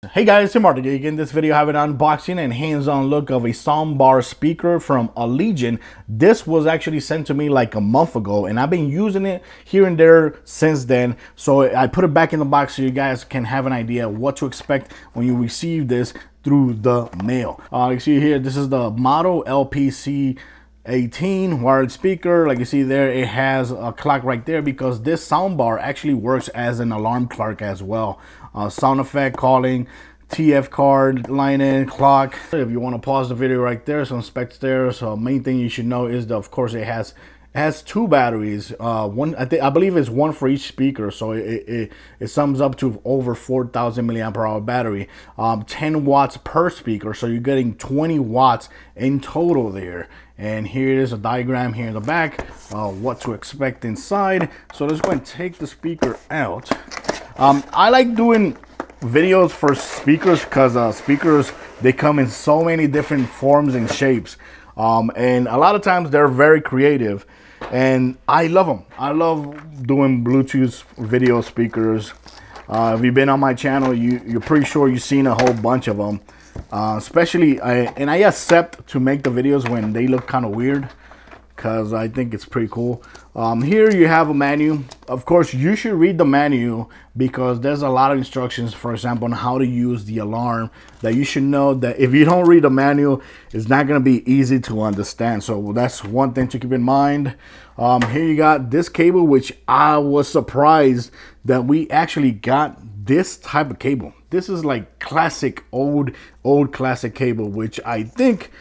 Hey guys, Tim Martin again. This video I have an unboxing and hands-on look of a soundbar speaker from Allegiant. This was actually sent to me like a month ago and I've been using it here and there since then. So I put it back in the box so you guys can have an idea what to expect when you receive this through the mail. You see here, this is the Model LPC 18 wired speaker. Like you see there, it has a clock right there because this soundbar actually works as an alarm clock as well. Sound effect, calling, TF card, line in, clock. If you want to pause the video right there, some specs there. So main thing you should know is that of course it has two batteries. One, I believe it's one for each speaker, so it sums up to over 4,000 milliamp hour battery. 10 watts per speaker, so you're getting 20 watts in total there. And here is a diagram here in the back, what to expect inside. So let's go and take the speaker out. I like doing videos for speakers because speakers, they come in so many different forms and shapes. And a lot of times they're very creative and I love them. I love doing Bluetooth video speakers. If you've been on my channel, you're pretty sure you've seen a whole bunch of them. Especially, I accept to make the videos when they look kind of weird because I think it's pretty cool. Here you have a menu. Of course, you should read the menu because there's a lot of instructions, for example, on how to use the alarm that you should know that if you don't read the manual, it's not going to be easy to understand. So that's one thing to keep in mind. Here you got this cable, which I was surprised that we actually got this type of cable. This is like classic, old classic cable, which I think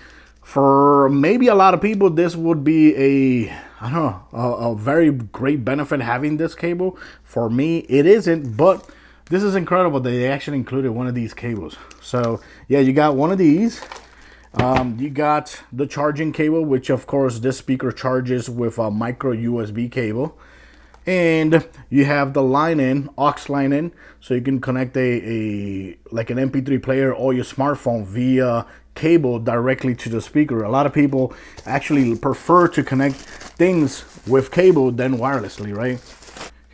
for maybe a lot of people, this would be I don't know, a very great benefit having this cable. For me, it isn't, but this is incredible that they actually included one of these cables. So yeah, you got one of these. You got the charging cable, which of course this speaker charges with a micro USB cable. And you have the line in, aux line in, so you can connect like an MP3 player or your smartphone via cable directly to the speaker. A lot of people actually prefer to connect things with cable than wirelessly, right?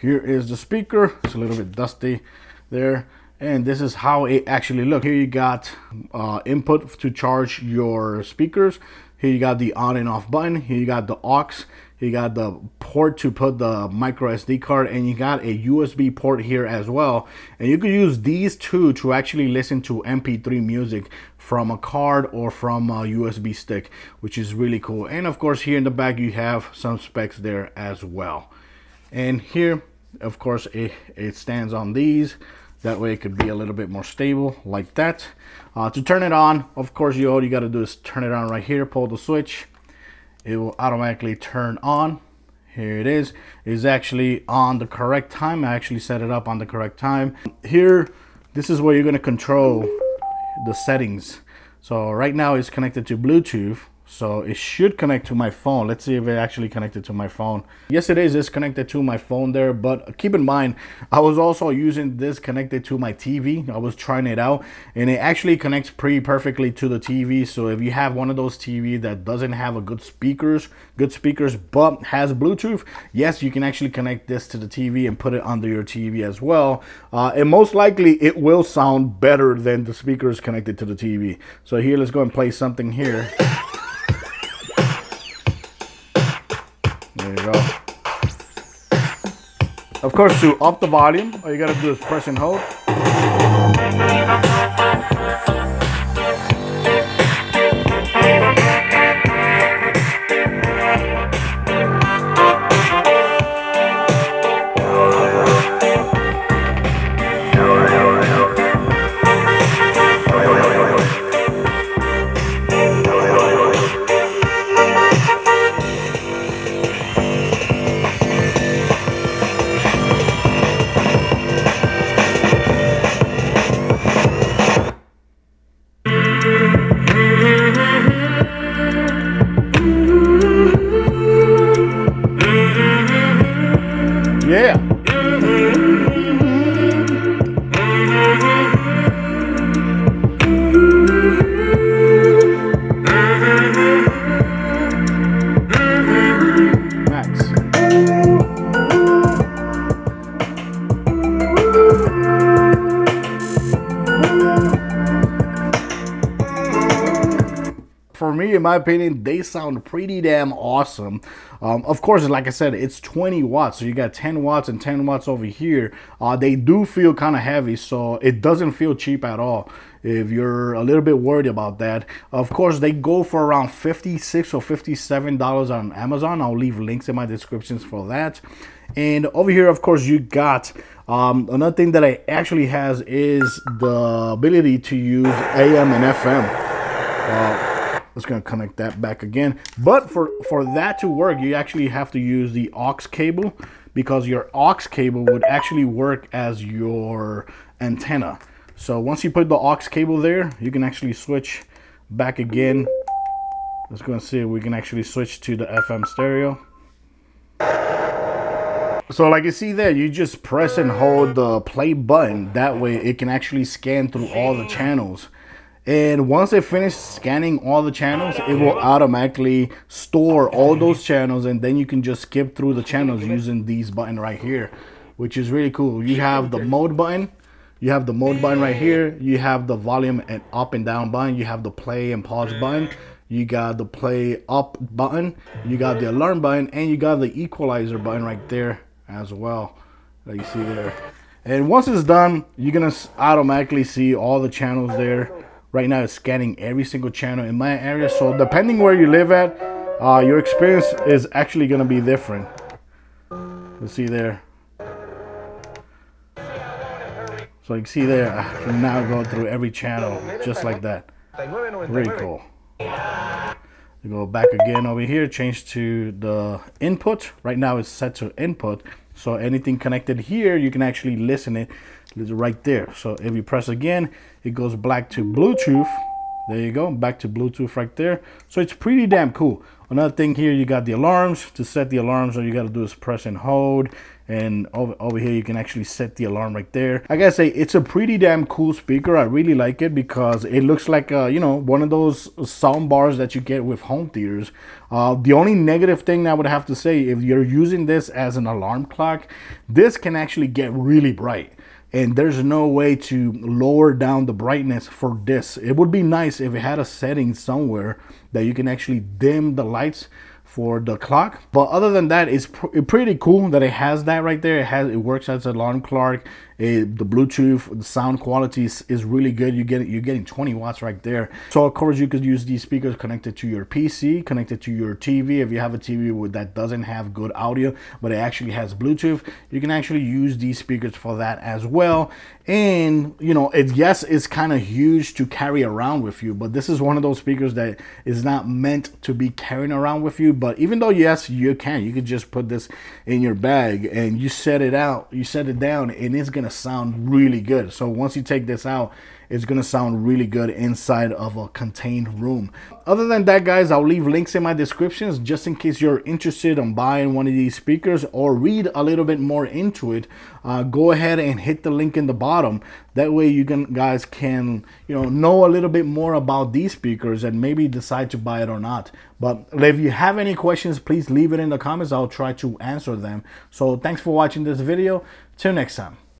Here is the speaker. It's a little bit dusty there. And this is how it actually looks. Here you got input to charge your speakers. Here you got the on and off button. Here you got the aux. You got the port to put the micro SD card, and you got a USB port here as well. And you could use these two to actually listen to MP3 music from a card or from a USB stick, which is really cool. And of course, here in the back, you have some specs there as well. And here, of course, it stands on these. That way it could be a little bit more stable like that. To turn it on, of course, all you got to do is turn it on right here, pull the switch. It will automatically turn on. Here it is. It's actually on the correct time. I actually set it up on the correct time. Here, this is where you're going to control the settings. So right now it's connected to Bluetooth. So it should connect to my phone. Let's see if it actually connected to my phone. Yes, it is. It's connected to my phone there. But keep in mind, I was also using this connected to my TV. I was trying it out. And it actually connects pretty perfectly to the TV. So if you have one of those TV that doesn't have a good speakers, but has Bluetooth, yes, you can actually connect this to the TV and put it under your TV as well. And most likely, it will sound better than the speakers connected to the TV. So here, let's go and play something here. There you go. Of course, to up the volume, all you gotta do is press and hold. for me, in my opinion, they sound pretty damn awesome. Of course, like I said, it's 20 watts, so you got 10 watts and 10 watts over here. They do feel kind of heavy, so it doesn't feel cheap at all. If you're a little bit worried about that, of course, they go for around $56 or $57 on Amazon. I'll leave links in my descriptions for that. And over here, of course, you got another thing that it actually has is the ability to use AM and FM. Just gonna connect that back again. But for that to work, you actually have to use the aux cable, because your aux cable would actually work as your antenna. So once you put the aux cable there, you can actually switch back again. Let's go and see if we can actually switch to the FM stereo. So like you see there, you just press and hold the play button. That way it can actually scan through all the channels. And once it finishes scanning all the channels, it will automatically store all those channels, and then you can just skip through the channels using these buttons right here, which is really cool. You have the mode button. You have the mode button right here. You have the volume and up and down button. You have the play and pause button. You got the play up button. You got the alarm button, and you got the equalizer button right there as well, that you see there. And once it's done, you're gonna automatically see all the channels there. Right now it's scanning every single channel in my area, so depending where you live at, your experience is actually gonna be different. You see there. So you can see there, I can now go through every channel just like that. Very cool. You go back again over here, change to the input. Right now it's set to input, so anything connected here, you can actually listen it right there. So if you press again, it goes back to Bluetooth. There you go, back to Bluetooth right there. So it's pretty damn cool. Another thing here, you got the alarms. To set the alarms, all you got to do is press and hold, and over here you can actually set the alarm right there. I gotta say, it's a pretty damn cool speaker. I really like it because it looks like you know, one of those sound bars that you get with home theaters. The only negative thing I would have to say, if you're using this as an alarm clock, this can actually get really bright, and there's no way to lower down the brightness for this. It would be nice if it had a setting somewhere that you can actually dim the lights for the clock. But other than that, it's pretty cool that it has that right there. It works as an alarm clock. The Bluetooth, the sound quality is really good. You're getting 20 watts right there. So of course you could use these speakers connected to your PC, connected to your TV. If you have a TV that doesn't have good audio, but it actually has Bluetooth, you can actually use these speakers for that as well. And you know, yes, it's kind of huge to carry around with you, but this is one of those speakers that is not meant to be carrying around with you. But even though, yes, you could just put this in your bag and you set it down, and it's gonna sound really good. So once you take this out, it's gonna sound really good inside of a contained room. Other than that, guys, I'll leave links in my descriptions just in case you're interested in buying one of these speakers or read a little bit more into it. Go ahead and hit the link in the bottom. That way you guys can, you know a little bit more about these speakers and maybe decide to buy it or not. But if you have any questions, please leave it in the comments. I'll try to answer them. So thanks for watching this video. Till next time.